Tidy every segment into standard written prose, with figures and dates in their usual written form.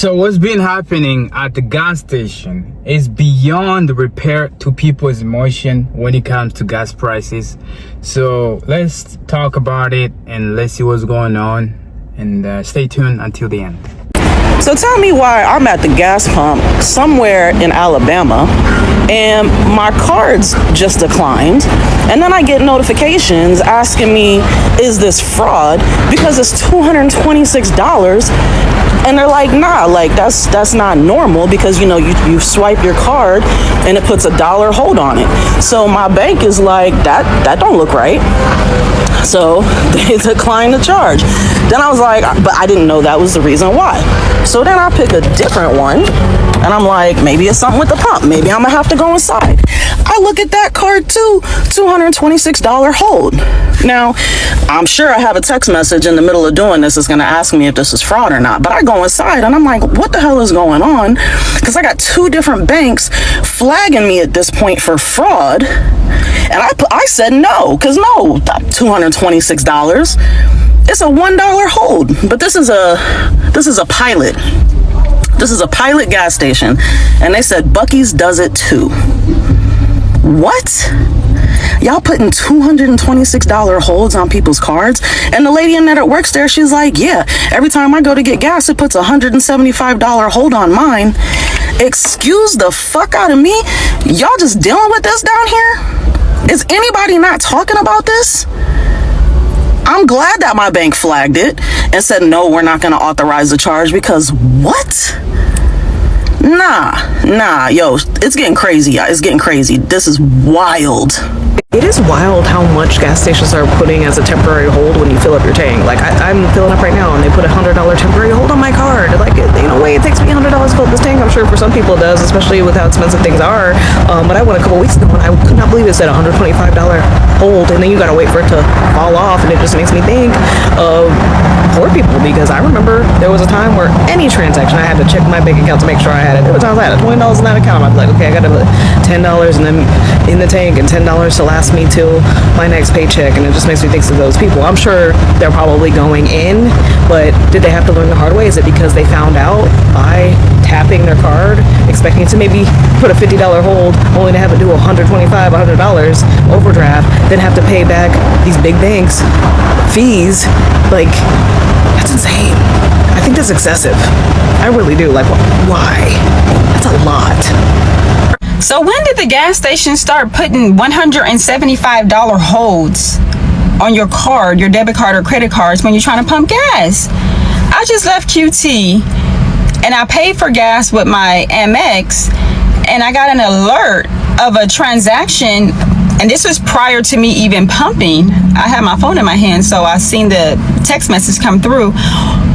So what's been happening at the gas station is beyond repair to people's emotion when it comes to gas prices. So let's talk about it and let's see what's going on, and stay tuned until the end. So tell me why I'm at the gas pump somewhere in Alabama and my cards just declined, and then I get notifications asking me, is this fraud? Because it's $226, and they're like, nah, like that's not normal, because you swipe your card and it puts $1 hold on it. So my bank is like, that don't look right. So they declined the charge. Then I was like, but I didn't know that was the reason why. So then I pick a different one, and I'm like, maybe it's something with the pump. Maybe I'm gonna have to go inside. I look at that card too, $226 hold. Now, I'm sure I have a text message in the middle of doing this. It's gonna ask me if this is fraud or not. But I go inside and I'm like, what the hell is going on? Because I got two different banks flagging me at this point for fraud. And I said no, because no, $226. It's a $1 hold. But this is a pilot. This is a pilot gas station, and they said Buc-ee's does it too. What? Y'all putting $226 holds on people's cards? And the lady in there that works there, she's like, yeah, every time I go to get gas, it puts $175 hold on mine. Excuse the fuck out of me? Y'all just dealing with this down here? Is anybody not talking about this? I'm glad that my bank flagged it and said, no, we're not going to authorize the charge, because what? Nah, yo, it's getting crazy. It's getting crazy. This is wild. It is wild how much gas stations are putting as a temporary hold when you fill up your tank. Like, I'm filling up right now, and they put a $100 temporary hold on my card. Like, in a way, it takes me $100 to fill up this tank. I'm sure for some people it does, especially with how expensive things are. But I went a couple weeks ago, and I could not believe it said $125 hold, and then you gotta wait for it to fall off, and it just makes me think of poor people, because I remember there was a time where any transaction, I had to check my bank account to make sure I had it. There were times I had $20 in that account. I'd be like, okay, I gotta put $10 and then in the tank, and $10 to last me till my next paycheck, and it just makes me think of those people. I'm sure they're probably going in, but did they have to learn the hard way? Is it because they found out by tapping their card, expecting to maybe put a $50 hold, only to have it do $125, $100 overdraft, then have to pay back these big banks fees? Like, that's insane. I think that's excessive. I really do. Like, why? That's a lot. So when did the gas station start putting $175 holds on your card, your debit card or credit cards, when you're trying to pump gas? I just left QT and I paid for gas with my Amex, and I got an alert of a transaction, and this was prior to me even pumping. I had my phone in my hand, so I seen the text message come through.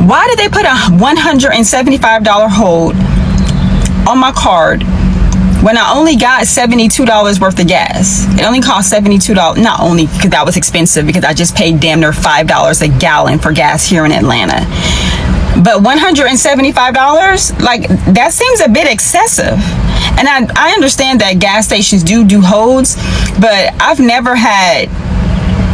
Why did they put a $175 hold on my card when I only got $72 worth of gas? It only cost $72, not only because that was expensive, because I just paid damn near $5 a gallon for gas here in Atlanta. But $175, like, that seems a bit excessive. And I understand that gas stations do holds, but I've never had,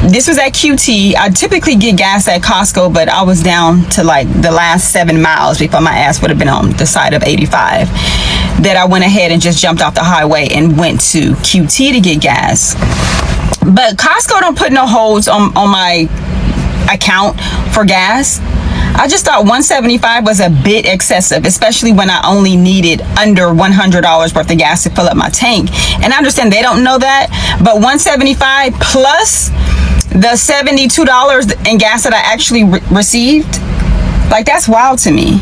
this was at QT. I typically get gas at Costco, but I was down to like the last 7 miles before my ass would have been on the side of 85, that I went ahead and just jumped off the highway and went to QT to get gas. But Costco don't put no holds on my account for gas. I just thought $175 was a bit excessive, especially when I only needed under $100 worth of gas to fill up my tank. And I understand they don't know that, but $175 plus the $72 in gas that I actually received, like, that's wild to me.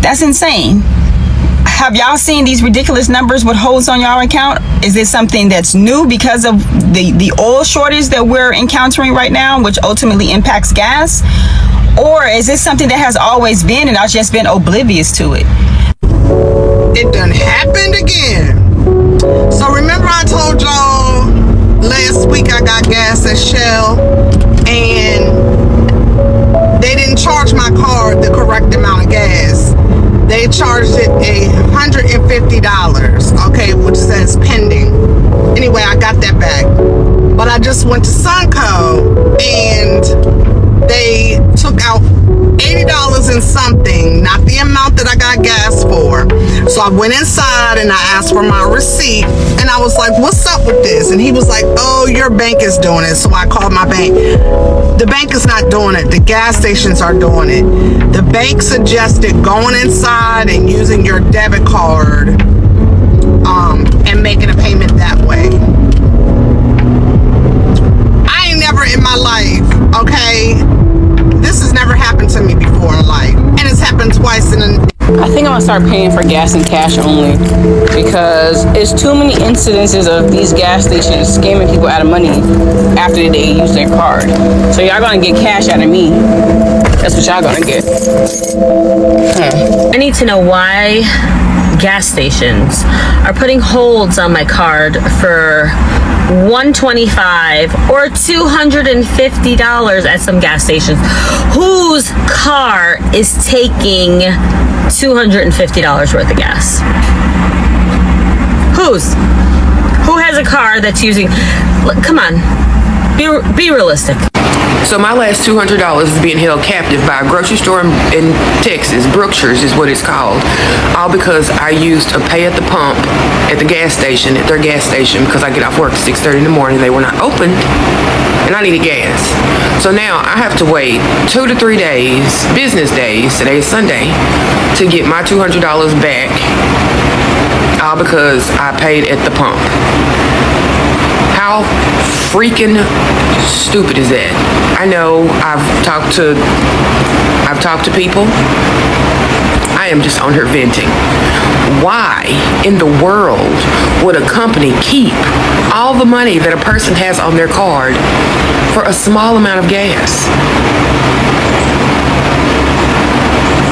That's insane. Have y'all seen these ridiculous numbers with holds on y'all account? Is this something that's new because of the oil shortage that we're encountering right now, which ultimately impacts gas? Or is this something that has always been and I've just been oblivious to it? It done happened again. So remember I told y'all last week I got gas at Shell and they didn't charge my card the correct amount of gas. They charged it $150, okay, which says pending. Anyway, I got that back. But I just went to Sunco and they took out $80 and something, not the amount that I got gas So I went inside and I asked for my receipt, and I was like, what's up with this? And he was like, oh, your bank is doing it. So I called my bank. The bank is not doing it. The gas stations are doing it. The bank suggested going inside and using your debit card and making a payment that way. I ain't never in my life, okay? This has never happened to me before in life. And it's happened twice in I think I'm gonna start paying for gas in cash only, because it's too many incidences of these gas stations scamming people out of money after they use their card. So y'all gonna get cash out of me. That's what y'all gonna get. I need to know why gas stations are putting holds on my card for $125 or $250 at some gas stations. Whose car is taking $250 worth of gas? Who has a car that's using? Look, come on, be realistic. So my last $200 is being held captive by a grocery store in Texas. Brookshire's is what it's called. All because I used a pay at the pump at the gas station, at their gas station, because I get off work at 6:30 in the morning. They were not open, and I needed gas. So now I have to wait 2 to 3 days, business days, today is Sunday, to get my $200 back, all because I paid at the pump. How freaking stupid is that? I know I've talked to people. I am just on here venting. Why in the world would a company keep all the money that a person has on their card for a small amount of gas?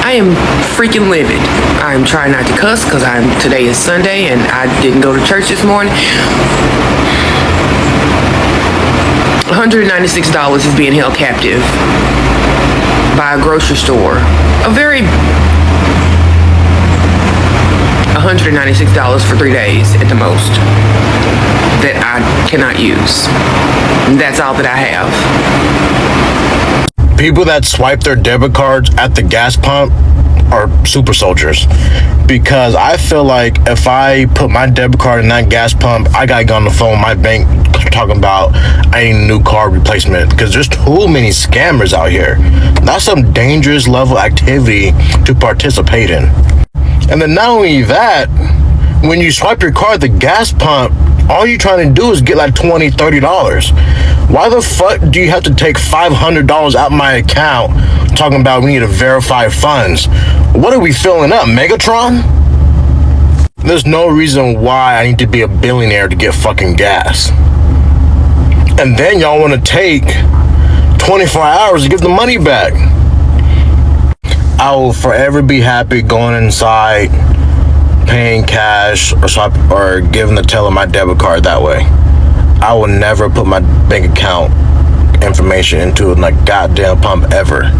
I am freaking livid. I am trying not to cuss because today is Sunday and I didn't go to church this morning. $196 is being held captive by a grocery store. $196 for 3 days at the most that I cannot use. And that's all that I have. People that swipe their debit cards at the gas pump are super soldiers, because I feel like if I put my debit card in that gas pump, I gotta get on the phone with my bank talking about I need a new card replacement, because there's too many scammers out here. That's some dangerous level activity to participate in. And then not only that, when you swipe your card at the gas pump, all you're trying to do is get like $20, $30. Why the fuck do you have to take $500 out of my account talking about we need to verify funds? What are we filling up, Megatron? There's no reason why I need to be a billionaire to get fucking gas. And then y'all want to take 24 hours to give the money back. I will forever be happy going inside, paying cash or giving the teller my debit card that way. I will never put my bank account information into a goddamn pump ever.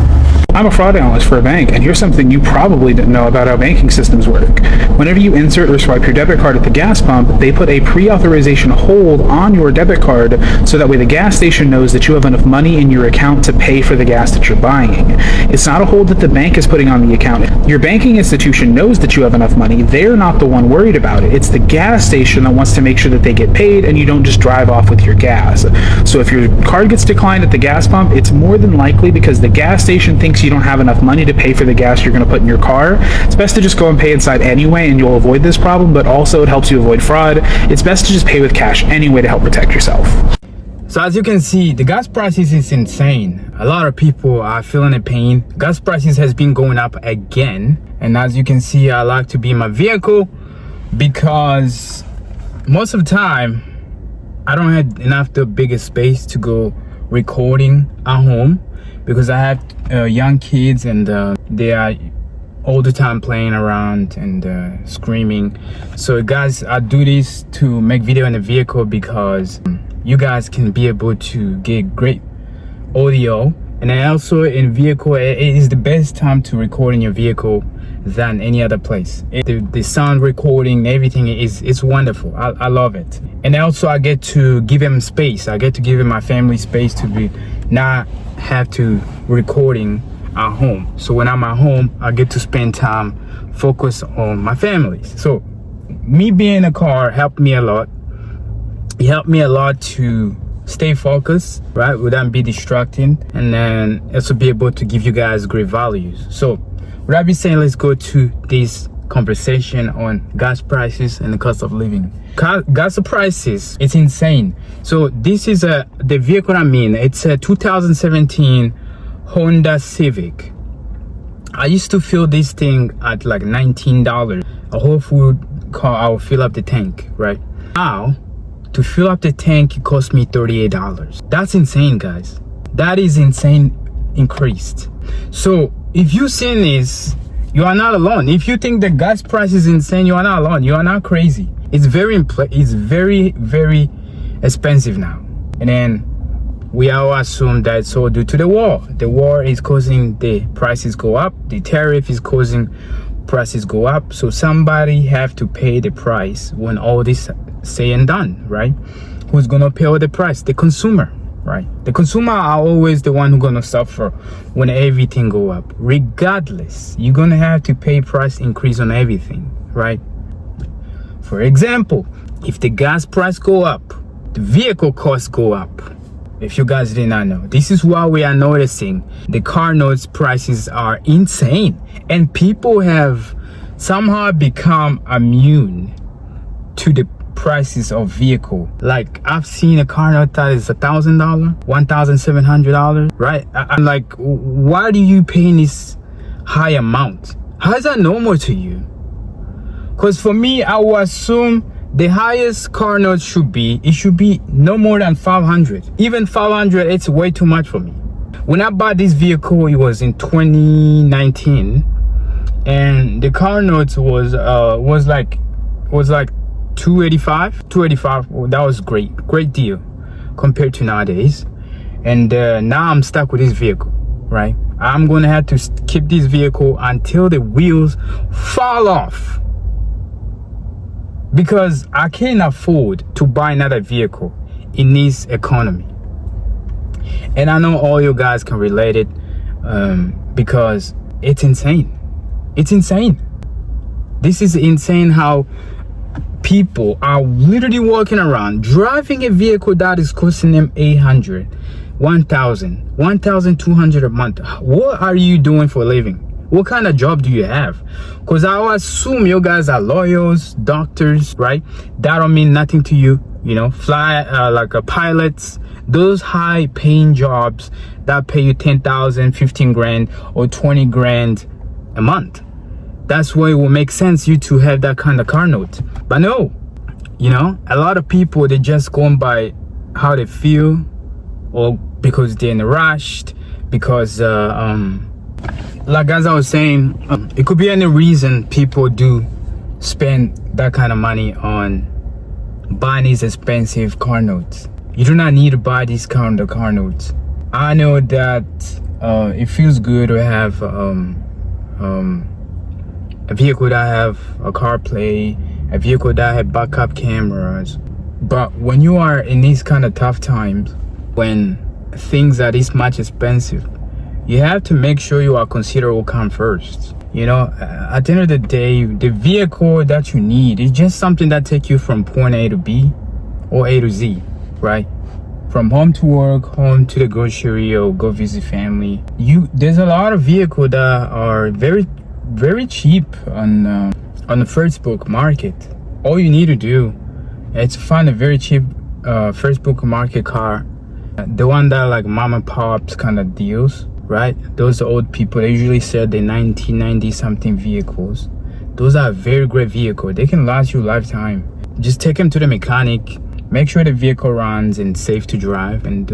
I'm a fraud analyst for a bank, and here's something you probably didn't know about how banking systems work. Whenever you insert or swipe your debit card at the gas pump, they put a pre-authorization hold on your debit card so that way the gas station knows that you have enough money in your account to pay for the gas that you're buying. It's not a hold that the bank is putting on the account. Your banking institution knows that you have enough money. They're not the one worried about it. It's the gas station that wants to make sure that they get paid and you don't just drive off with your gas. So if your card gets declined at the gas pump, it's more than likely because the gas station thinks you don't have enough money to pay for the gas you're going to put in your car. It's best to just go and pay inside anyway, and you'll avoid this problem, but also it helps you avoid fraud. It's best to just pay with cash anyway to help protect yourself. So as you can see, the gas prices is insane. A lot of people are feeling the pain. Gas prices has been going up again. And as you can see, I like to be in my vehicle because most of the time I don't have enough the biggest space to go recording at home, because I have young kids and they are all the time playing around and screaming. So guys, I do this to make video in the vehicle because you guys can be able to get great audio. And then also in vehicle, it is the best time to record in your vehicle than any other place. The sound recording, everything is wonderful. I love it. And also I get to give him space. I get to give him my family space to be not have to recording at home. So when I'm at home, I get to spend time focus on my family. So me being in a car helped me a lot. It helped me a lot to stay focused, right, without be distracting, and then also be able to give you guys great values. So what I be saying, let's go to this conversation on gas prices and the cost of living. Gas prices, it's insane. So this is the vehicle I mean. It's a 2017 Honda Civic. I used to fill this thing at like $19. A Whole Food car, I'll fill up the tank, right? Now, to fill up the tank, it cost me $38. That's insane, guys. That is insane increased. So if you seen this, you are not alone. If you think the gas price is insane, you are not alone. You are not crazy. It's very expensive now. And then we all assume that it's all due to the war. The war is causing the prices go up. The tariff is causing prices go up. So somebody have to pay the price when all this said and done, right? Who's gonna pay all the price? The consumer, right? The consumer are always the one who's gonna suffer when everything go up. Regardless, you're gonna have to pay price increase on everything, right? For example, if the gas price go up, the vehicle costs go up. If you guys did not know, this is why we are noticing the car notes prices are insane, and people have somehow become immune to the prices of vehicle. Like I've seen a car note that is $1,000, $1,700, right? I'm like, why do you pay this high amount? How is that normal to you? Because for me, I would assume the highest car note should be no more than 500. Even 500, it's way too much for me. When I bought this vehicle, it was in 2019, and the car note was like 285. Well, that was great deal compared to nowadays. And now I'm stuck with this vehicle, right? I'm gonna have to keep this vehicle until the wheels fall off, because I can't afford to buy another vehicle in this economy. And I know all you guys can relate it, because it's insane. It's insane. This is insane how people are literally walking around driving a vehicle that is costing them $800, $1,000, $1,200 a month. What are you doing for a living? What kind of job do you have? Because I assume you guys are lawyers, doctors, right? That don't mean nothing to you. You know, fly like a pilots, those high paying jobs that pay you 10,000, 15 grand or 20 grand a month. That's why it will make sense you to have that kind of car note. But no, you know, a lot of people, they just going by how they feel, or because they're in a rush, because like as I was saying, it could be any reason people do spend that kind of money on buying these expensive car notes. You do not need to buy these kind of car notes. I know that it feels good to have a vehicle that have a CarPlay, a vehicle that have backup cameras. But when you are in these kind of tough times, when things are this much expensive, you have to make sure you are consider what comes first. You know, at the end of the day, the vehicle that you need is just something that takes you from point A to B or A to Z, right? From home to work, home to the grocery, or go visit family. There's a lot of vehicles that are very, very cheap on the Facebook market. All you need to do is to find a very cheap Facebook market car, the one that like mom and pops kind of deals, right? Those old people, they usually sell the 1990 something vehicles. Those are very great vehicles. They can last you a lifetime. Just take them to the mechanic, make sure the vehicle runs and safe to drive, and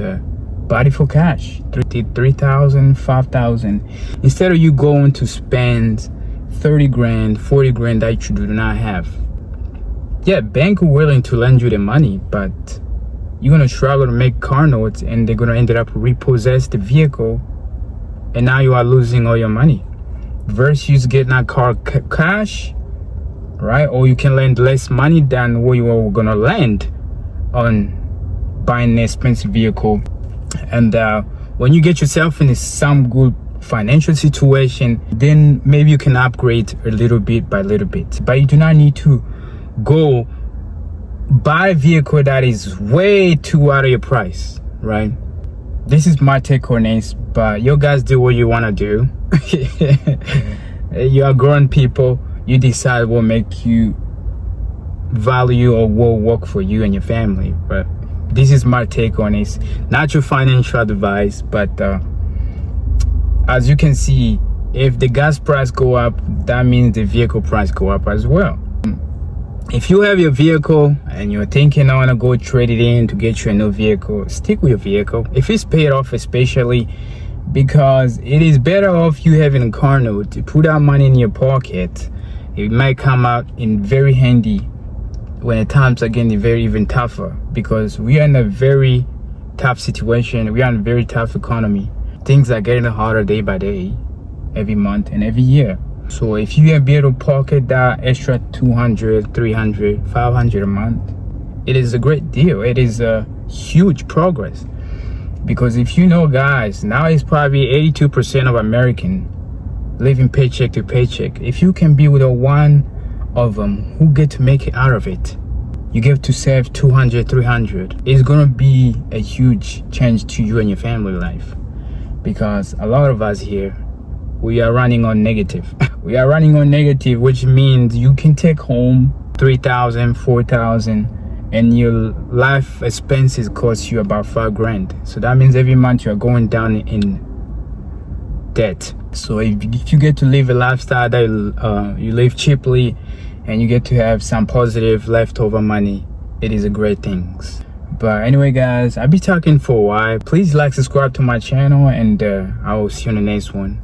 buy it for cash. $3,000, $5,000. Instead of you going to spend 30 grand, 40 grand that you do not have. Yeah, bank are willing to lend you the money, but you're gonna struggle to make car notes, and they're gonna end up repossess the vehicle, and now you are losing all your money. Versus getting a car cash, right? Or you can lend less money than what you are gonna lend on buying an expensive vehicle. And when you get yourself in some good financial situation, then maybe you can upgrade a little bit by little bit. But you do not need to go buy a vehicle that is way too out of your price, right? This is my take on this, but you guys do what you want to do. You are grown people. You decide what make you value or what work for you and your family. But this is my take on this. Not your financial advice, but as you can see, if the gas price go up, that means the vehicle price go up as well. If you have your vehicle and you're thinking I want to go trade it in to get you a new vehicle, stick with your vehicle. If it's paid off, especially, because it is better off you having a car note to put that money in your pocket. It might come out in very handy when the times are getting very even tougher, because we are in a very tough situation. We are in a very tough economy. Things are getting harder day by day, every month and every year. So if you can be able to pocket that extra 200, 300, 500 a month, it is a great deal. It is a huge progress. Because if you know, guys, now it's probably 82% of American living paycheck to paycheck. If you can be with a one of them who get to make it out of it, you get to save 200, 300. It's gonna be a huge change to you and your family life. Because a lot of us here, we are running on negative. We are running on negative, which means you can take home 3,000, 4,000, and your life expenses cost you about $5,000. So that means every month you're going down in debt. So if you get to live a lifestyle that you live cheaply, and you get to have some positive leftover money, it is a great thing. But anyway, guys, I'll be talking for a while. Please like, subscribe to my channel, and I will see you on the next one.